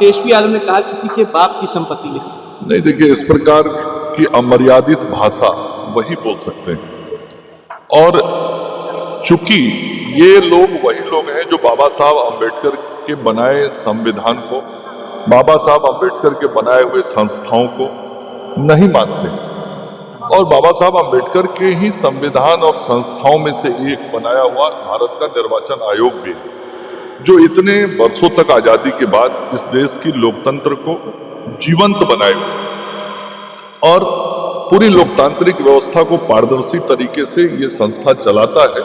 तेजस्वी यादव ने कहा किसी के बाप की संपत्ति है। नहीं, देखिए, इस प्रकार की अमर्यादित भाषा वही बोल सकते हैं। और चूंकि ये लोग वही लोग हैं जो बाबा साहब अम्बेडकर के बनाए संविधान को, बाबा साहब अम्बेडकर के बनाए हुए संस्थाओं को नहीं मानते, और बाबा साहब अम्बेडकर के ही संविधान और संस्थाओं में से एक बनाया हुआ भारत का निर्वाचन आयोग भी है, जो इतने वर्षों तक आजादी के बाद इस देश की लोकतंत्र को जीवंत बनाए हुए और पूरी लोकतांत्रिक व्यवस्था को पारदर्शी तरीके से ये संस्था चलाता है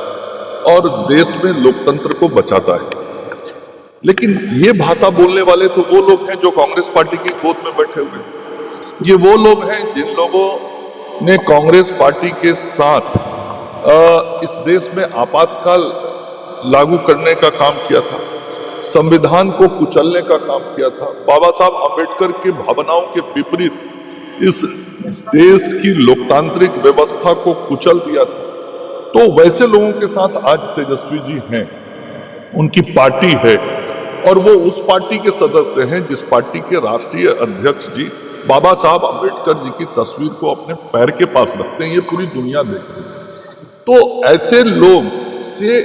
और देश में लोकतंत्र को बचाता है। लेकिन ये भाषा बोलने वाले तो वो लोग हैं जो कांग्रेस पार्टी की गोद में बैठे हुए हैं। ये वो लोग हैं जिन लोगों ने कांग्रेस पार्टी के साथ इस देश में आपातकाल लागू करने का काम किया था, संविधान को कुचलने का काम किया था, बाबा साहब अम्बेडकर की भावनाओं के विपरीत इस देश की लोकतांत्रिक व्यवस्था को कुचल दिया था। तो वैसे लोगों के साथ आज तेजस्वी जी हैं, उनकी पार्टी है, और वो उस पार्टी के सदस्य हैं जिस पार्टी के राष्ट्रीय अध्यक्ष जी बाबा साहब अम्बेडकर जी की तस्वीर को अपने पैर के पास रखते हैं। ये पूरी दुनिया देख रही है। तो ऐसे लोग से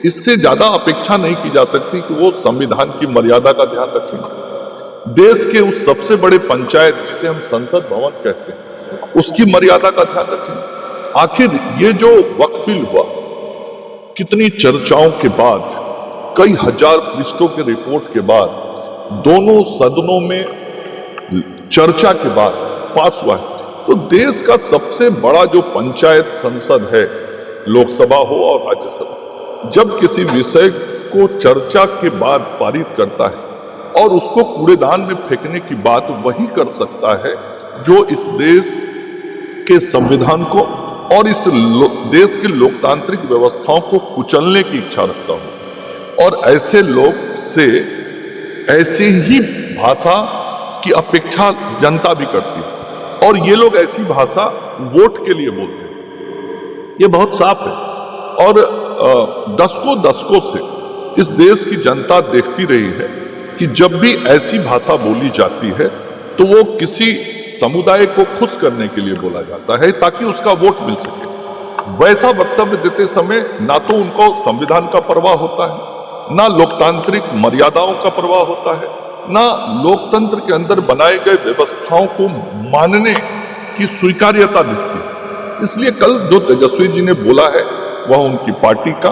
इससे ज्यादा अपेक्षा नहीं की जा सकती कि वो संविधान की मर्यादा का ध्यान रखें। देश के उस सबसे बड़े पंचायत जिसे हम संसद भवन कहते हैं, उसकी मर्यादा का ध्यान रखें। आखिर ये जो वक्फ बिल हुआ, कितनी चर्चाओं के बाद, कई हजार पृष्ठों के रिपोर्ट के बाद, दोनों सदनों में चर्चा के बाद पास हुआ है। तो देश का सबसे बड़ा जो पंचायत संसद है, लोकसभा हो और राज्यसभा, जब किसी विषय को चर्चा के बाद पारित करता है और उसको कूड़ेदान में फेंकने की बात वही कर सकता है जो इस देश के संविधान को और इस देश की लोकतांत्रिक व्यवस्थाओं को कुचलने की इच्छा रखता हो। और ऐसे लोग से ऐसे ही भाषा की अपेक्षा जनता भी करती है, और ये लोग ऐसी भाषा वोट के लिए बोलते हैं। ये बहुत साफ है। और दशकों से इस देश की जनता देखती रही है कि जब भी ऐसी भाषा बोली जाती है तो वो किसी समुदाय को खुश करने के लिए बोला जाता है ताकि उसका वोट मिल सके। वैसा वक्तव्य देते समय ना तो उनको संविधान का परवाह होता है, ना लोकतांत्रिक मर्यादाओं का परवाह होता है, ना लोकतंत्र के अंदर बनाए गए व्यवस्थाओं को मानने की स्वीकार्यता दिखती है। इसलिए कल जो तेजस्वी जी ने बोला है वह उनकी पार्टी का,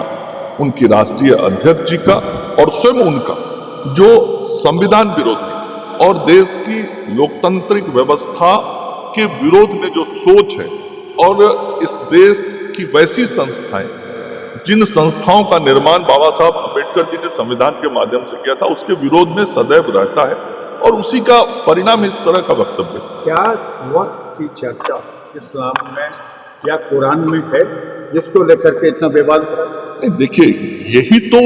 उनकी राष्ट्रीय अध्यक्ष जी का और स्वयं उनका जो संविधान विरोधी और देश की लोकतांत्रिक व्यवस्था के विरोध में जो सोच है, और इस देश की वैसी संस्थाएं जिन संस्थाओं का निर्माण बाबा साहब अम्बेडकर जी ने संविधान के माध्यम से किया था, उसके विरोध में सदैव रहता है, और उसी का परिणाम इस तरह का वक्तव्य। क्या वक्फ की चर्चा इस्लाम में या कुरान में है जिसको लेकर के इतना विवाद? नहीं, देखिए, यही तो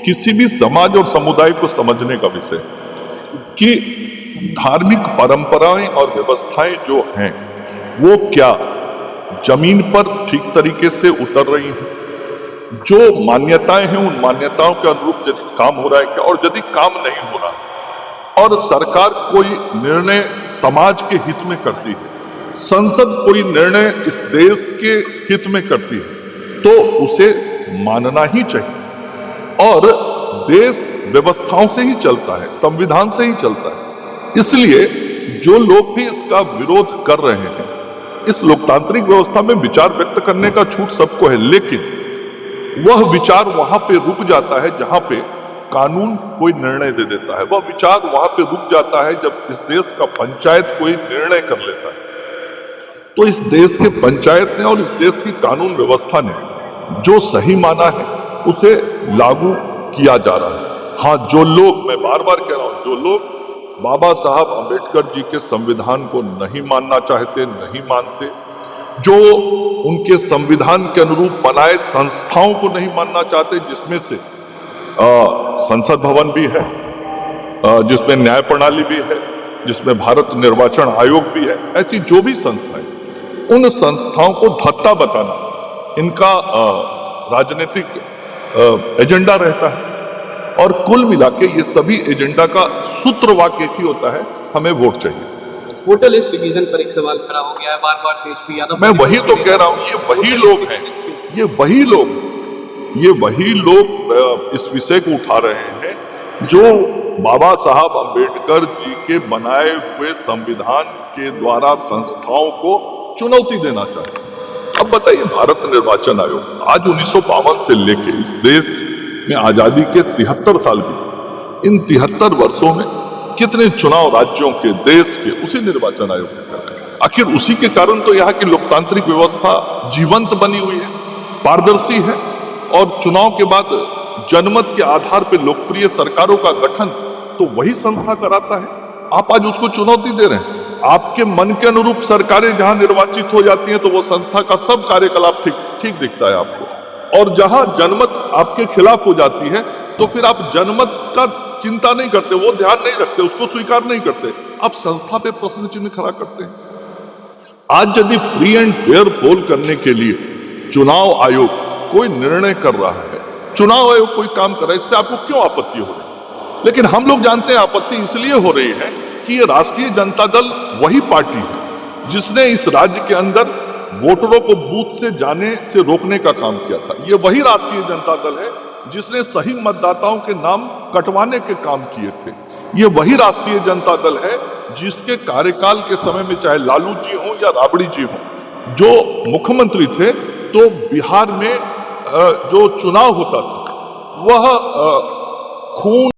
किसी भी समाज और समुदाय को समझने का विषय कि धार्मिक परंपराएं और व्यवस्थाएं जो हैं वो क्या जमीन पर ठीक तरीके से उतर रही हैं, जो मान्यताएं हैं उन मान्यताओं के अनुरूप यदि काम हो रहा है क्या, और यदि काम नहीं हो रहा और सरकार कोई निर्णय समाज के हित में करती है, संसद कोई निर्णय इस देश के हित में करती है, तो उसे मानना ही चाहिए। और देश व्यवस्थाओं से ही चलता है, संविधान से ही चलता है। इसलिए जो लोग भी इसका विरोध कर रहे हैं, इस लोकतांत्रिक व्यवस्था में विचार व्यक्त करने का छूट सबको है, लेकिन वह विचार वहां पे रुक जाता है जहां पे कानून कोई निर्णय दे देता है। वह विचार वहां पे रुक जाता है जब इस देश का पंचायत कोई निर्णय कर लेता है। तो इस देश के पंचायत ने और इस देश की कानून व्यवस्था ने जो सही माना है उसे लागू किया जा रहा है। हाँ, जो लोग, मैं बार बार कह रहा हूं, जो लोग बाबा साहब अम्बेडकर जी के संविधान को नहीं मानना चाहते, नहीं मानते, जो उनके संविधान के अनुरूप बनाए संस्थाओं को नहीं मानना चाहते, जिसमें से संसद भवन भी है, जिसमें न्याय प्रणाली भी है, जिसमें भारत निर्वाचन आयोग भी है, ऐसी जो भी संस्थाएं, उन संस्थाओं को धत्ता बताना इनका राजनीतिक एजेंडा रहता है। और कुल मिला के ये सभी एजेंडा का सूत्र वाक्य एक ही होता है, हमें वोट चाहिए। वोटर लिस्ट रिवीजन पर एक सवाल खड़ा हो गया है बार बार तेजस्वी यादव। मैं वही तो कह रहा हूं, ये वही लोग हैं, ये वही लोग इस विषय को उठा रहे हैं जो बाबा साहब अंबेडकर जी के बनाए हुए संविधान के द्वारा संस्थाओं को चुनौती देना चाहते हैं। अब बताइए, भारत निर्वाचन आयोग आज 1952 से लेके इस देश में आजादी के 73 साल बीते, इन 73 वर्षों में कितने चुनाव राज्यों के, देश के, उसी निर्वाचन आयोग ने कराए। आखिर उसी के कारण तो यहाँ की लोकतांत्रिक व्यवस्था जीवंत बनी हुई है, पारदर्शी है, और चुनाव के बाद जनमत के आधार पर लोकप्रिय सरकारों का गठन तो वही संस्था कराता है। आप आज उसको चुनौती दे रहे हैं। आपके मन के अनुरूप सरकारें जहां निर्वाचित हो जाती हैं तो वो संस्था का सब कार्यकलाप ठीक दिखता है आपको, और जहां जनमत आपके खिलाफ हो जाती है तो फिर आप जनमत का चिंता नहीं करते, वो ध्यान नहीं रखते, उसको स्वीकार नहीं करते, आप संस्था पे प्रश्न चिन्ह खड़ा करते हैं। आज यदि फ्री एंड फेयर पोल करने के लिए चुनाव आयोग कोई निर्णय कर रहा है, चुनाव आयोग कोई काम कर रहा है, इस पे आपको क्यों आपत्ति हो रही है? लेकिन हम लोग जानते हैं आपत्ति इसलिए हो रही है कि ये राष्ट्रीय जनता दल वही पार्टी है जिसने इस राज्य के अंदर वोटरों को बूथ से जाने से रोकने का काम किया था। ये वही राष्ट्रीय जनता दल है जिसने सही मतदाताओं के नाम कटवाने के काम किए थे। ये वही राष्ट्रीय जनता दल है जिसके कार्यकाल के समय में चाहे लालू जी हो या राबड़ी जी हो, जो मुख्यमंत्री थे, तो बिहार में जो चुनाव होता था वह खून